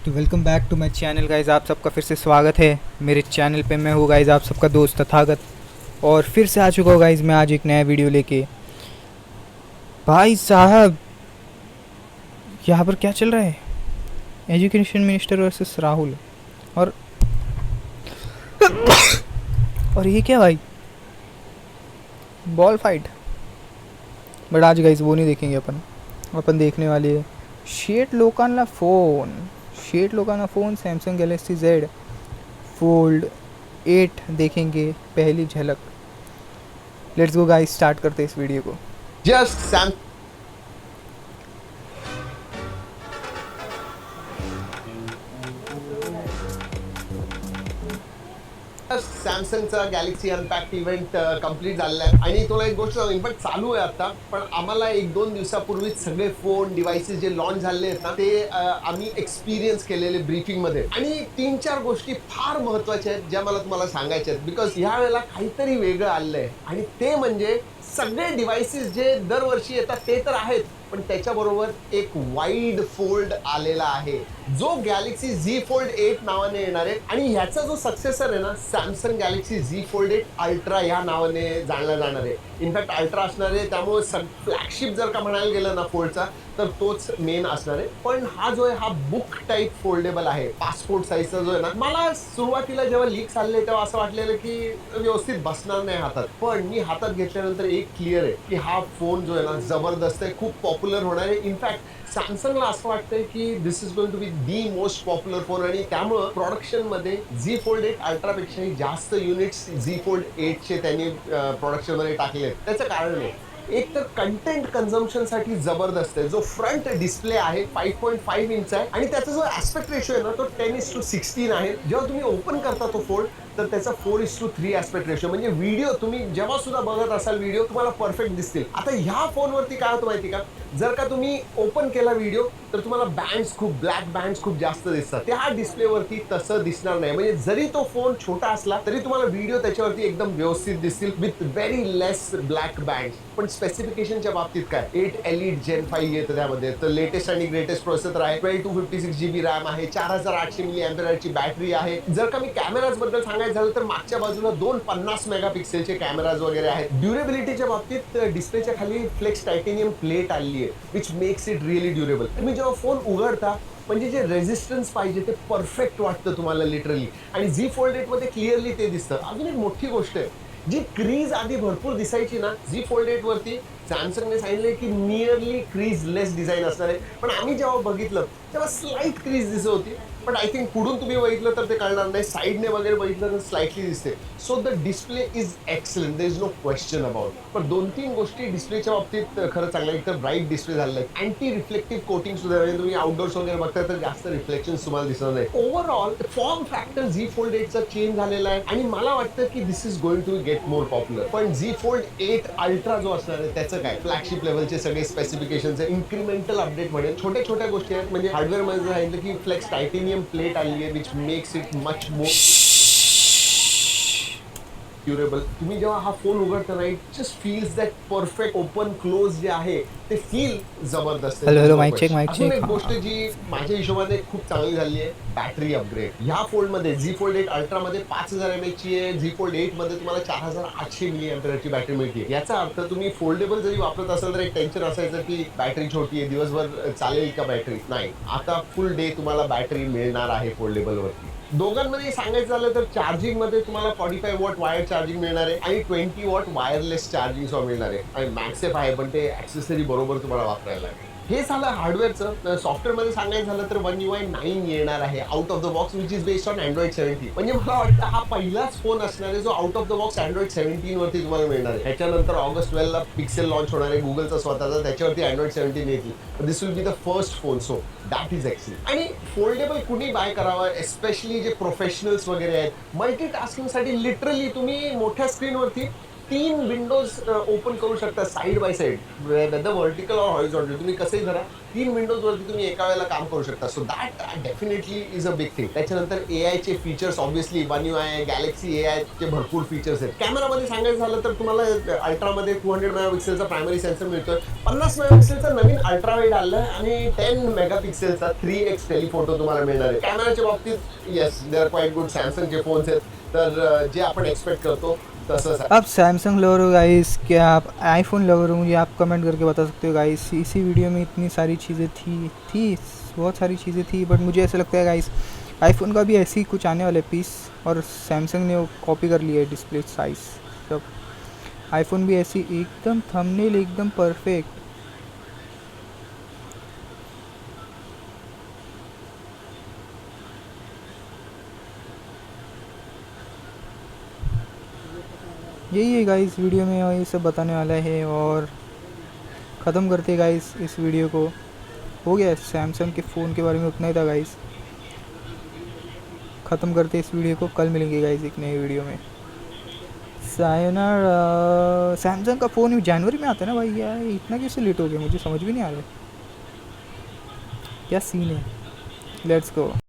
तो welcome back to my channel guys. आप सबका फिर से स्वागत है मेरे चैनल पे। मैं हूँ गाइज़ आप सबका दोस्त तथागत, और फिर से आ चुका हूँ गाइज़ मैं आज एक नया वीडियो लेके। भाई साहब, यहाँ पर क्या चल रहा है? Education minister versus Rahul. और और ये क्या भाई, बॉल फाइट। बट आज गाइज़ वो नहीं देखेंगे अपन देखने वाले है शेट लोकाना phone Samsung Galaxy Z fold 8 देखेंगे पहली झलक। लेट्स गो गाइस, स्टार्ट करते हैं इस वीडियो को। जस्ट सॅमसंगचा गॅलेक्सी अनपॅक्ड इव्हेंट कंप्लीट झालेला आहे आणि तुला एक गोष्ट सांगू, इन्फॅक्ट चालू आहे आता, पण आम्हाला 1-2 दिवसापूर्वीच सगळे फोन डिव्हाइसेस जे लॉन्च झाले आहेत ना ते आम्ही एक्सपिरियन्स केलेले ब्रीफिंग मध्ये, आणि 3-4 गोष्टी फार महत्त्वाच्या आहेत ज्या मला तुम्हाला सांगायच्या आहेत, बिकॉज ह्या वेळेला काहीतरी वेगळं आलेलं आहे. आणि ते म्हणजे सगळे डिव्हाइसेस जे दरवर्षी येतात ते तर आहेत, पण त्याच्याबरोबर एक वाईड फोल्ड आलेला आहे जो गॅलेक्सी Z Fold 8 नावाने येणार आहे. आणि ह्याचा जो सक्सेसर आहे ना, Samsung Galaxy Z Fold 8 ultra या नावाने जाणला जाणार आहे. इनफॅक्ट अल्ट्रा असणार आहे, त्यामुळे फ्लॅगशिप जर का म्हणायला गेलं ना फोल्डचा, तर तोच मेन असणार आहे. पण हा जो आहे हा बुक टाईप फोल्डेबल आहे, पासपोर्ट साईजचा जो आहे ना. मला सुरुवातीला जेव्हा लीक आले तेव्हा असं वाटलेलं की व्यवस्थित बसणार नाही हातात, पण मी हातात घेतल्यानंतर एक क्लिअर आहे की हा फोन जो आहे ना जबरदस्त आहे, खूप पॉप्युलर होणार आहे. इनफॅक्ट सॅमसंगला असं वाटतंय की this is going to be the most popular phone, आणि त्यामुळं प्रोडक्शन मध्ये Z Fold 8 अल्ट्रापेक्षाही जास्त युनिट्स Z Fold 8 चे त्यांनी प्रोडक्शन मध्ये टाकले. त्याचं कारण आहे, एक तर कंटेंट कन्झम्पशन साठी जबरदस्त आहे. जो फ्रंट डिस्प्ले आहे 5.5 इंच आहे, आणि त्याचा जो ऍस्पेक्ट रेशो आहे ना तो 10:16 आहे. जेव्हा तुम्ही ओपन करता तो फोल्ड तर त्याचा 4:3 ऍस्पेक्ट रेशो, म्हणजे व्हिडिओ तुम्ही जेव्हा सुद्धा बघत असाल व्हिडिओ तुम्हाला परफेक्ट दिसतील. आता ह्या फोनवरती काय होतं माहिती का, जर का तुम्ही ओपन केला व्हिडिओ तर तुम्हाला बँड्स खूप ब्लॅक बँड्स खूप जास्त दिसतात. त्या डिस्प्लेवरती तसं दिसणार नाही. म्हणजे जरी तो फोन छोटा असला तरी तुम्हाला व्हिडिओ त्याच्यावरती एकदम व्यवस्थित दिसतील with very less black bands. पण स्पेसिफिकेशनच्या बाबतीत काय, 8 Elite Gen 5 येतं त्यामध्ये, तर लेटेस्ट आणि ग्रेटेस्ट प्रोसेसर आहे. 1256 GB रॅम आहे, 4800 mAh ची बॅटरी आहे. जर का मी कॅमेराज बद्दल सांगायचं झालं तर मागच्या बाजूला 2 50 मेगापिक्सेलचे कॅमेराज वगैरे आहेत. ड्युरेबिलिटीच्या बाबतीत डिस्प्लेच्या खाली फ्लेक्स टायटेनियम प्लेट आली आहे, which makes it really durable. तुम्ही जेव्हा फोन उघडता म्हणजे जे रेझिस्टन्स पाहिजे ते परफेक्ट वाटतं तुम्हाला लिटरली, आणि Z Fold 8 मध्ये क्लिअरली ते दिसतं. अजून एक मोठी गोष्ट आहे, जी क्रीज आधी भरपूर दिसायची ना Z Fold 8 वरती सॅमसंगने सांगितले की नियरली क्रीज लेस डिझाईन असणार आहे. पण आम्ही जेव्हा बघितलं तेव्हा स्लाइट क्रीज दिसत होती, पण आय थिंक पुढून तुम्ही बघितलं तर ते कळणार नाही. साईडने वगैरे बघितलं तर स्लाइटली दिसते. So the display is excellent, there is no question about. पण 2-3 गोष्टी डिस्प्लेच्या बाबतीत खरं चांगलं. एक तर ब्राईट डिस्प्ले झालेला आहे, अँटी रिफ्लेक्टिव्ह कोटिंग सुद्धा, म्हणजे तुम्ही आउटडोर्स वगैरे बघता तर जास्त रिफ्लेक्शन तुम्हाला दिसणार नाही. Overall form factor Z Fold 8 चा चेंज झालेला आहे, आणि मला वाटतं की this is going to get more popular. पण Z Fold 8 अल्ट्रा जो असणार आहे त्याचं काय, फ्लॅगशिप लेवलचे सगळे स्पेसिफिकेशन्स आहे. इन्क्रिमेंटल अपडेट म्हणेल, छोट्या छोट्या गोष्टी आहेत. म्हणजे हार्डवेअर मध्ये सांगितलं की फ्लेक्स टायटेनियम प्लेट आली आहे, which makes it much more durable. तुम्ही जेव्हा हा फोन उघडता ना, it just feels that perfect open close जे आहे ते फील जबरदस्त आहे. हॅलो माइक चेक अजून एक गोष्ट जी माझ्या हिशोबाने खूप चांगली झाली आहे, बॅटरी अपग्रेड. ह्या फोल्ड मध्ये Z Fold 8 अल्ट्रा मध्ये 5000 mAh ची आहे, Z Fold 8 मध्ये तुम्हाला 4800 mAh ची बॅटरी मिळते. याचा अर्थ तुम्ही फोल्डेबल जरी वापरत असाल तर एक टेन्शन असायचं की बॅटरी छोटी आहे, दिवसभर चालेल का बॅटरी, नाही. आता फुल डे तुम्हाला बॅटरी मिळणार आहे फोल्डेबल वरती. दोघांमध्ये सांगायचं झालं तर चार्जिंग मध्ये तुम्हाला 45 वॉट वायर चार्जिंग मिळणार आहे, आणि 20 वॉट वायरलेस चार्जिंग सुद्धा मिळणार आहे. आणि मॅक्सेफ आहे, पण ते ऍक्सेसरी बरोबर तुम्हाला वापरायला लागेल. हे झालं हार्डवेअरचं. सॉफ्टवेअरमध्ये सांगायचं झालं तर One UI 9 येणार आहे out of the box, which is based on Android 17. म्हणजे मला वाटतं हा पहिलाच फोन असणार आहे जो out of the box Android 17 वरती तुम्हाला मिळणार आहे. ह्याच्यानंतर ऑगस्ट 12 ला पिक्सेल लॉन्च होणार आहे गुगलचा स्वतःचा, त्याच्यावरती Android 17 येतील. This will be the first phone, so that is excellent. आणि फोल्डेबल कुणी बाय करावा, एस्पेशली जे प्रोफेशनल्स वगैरे आहेत, मल्टीटास्किंगसाठी लिटरली तुम्ही मोठ्या स्क्रीनवरती 3 विंडोज ओपन करू शकता side by side, whether vertical or horizontal, तुम्ही कसंही धरा 3 विंडोजवरती तुम्ही एका वेळेला काम करू शकता. So that definitely is a big thing. त्याच्यानंतर एआयचे features obviously one UI Galaxy एआयचे भरपूर फीचर्स आहेत. कॅमेरामध्ये सांगायचं झालं तर तुम्हाला अल्ट्रामध्ये 200 मेगापिक्सेलचा प्रायमरी सेन्सर मिळतोय, 50 मेगापिक्सेलचा नवीन अल्ट्रा वाईड आलाय आणि 10 मेगापिक्सेलचा 3x टेलिफोटो तुम्हाला मिळणार आहे. कॅमेराच्या बाबतीत yes they are quite good. सॅमसंगचे फोन्स आहेत, तर जे आपण एक्सपेक्ट करतो तसंच आहे. आप सैमसंग लवर हो गाइस, क्या आप आईफोन लवर हो? मुझे आप कमेंट करके बता सकते हो गाइस. इसी वीडियो में इतनी सारी चीज़ें थी बहुत सारी चीज़ें थी, बट मुझे ऐसा लगता है गाइस आईफोन का भी ऐसे ही कुछ आने वाला है पीस, और सैमसंग ने वो कॉपी कर लिया है डिस्प्ले साइज सब. आईफोन भी ऐसी एकदम थंबनेल एकदम परफेक्ट. यही है गाइस, वीडियो में ये सब बताने वाला है और ख़त्म करते गाइस इस वीडियो को. हो गया सैमसंग के फ़ोन के बारे में उतना ही था गाइस. ख़त्म करते इस वीडियो को, कल मिलेंगे गाइस एक नए वीडियो में. सायोनारा. सैमसंग का फ़ोन जनवरी में आता है ना भाई, यार इतना कैसे लेट हो गया, मुझे समझ भी नहीं आ रहा है क्या सीन है. Let's go.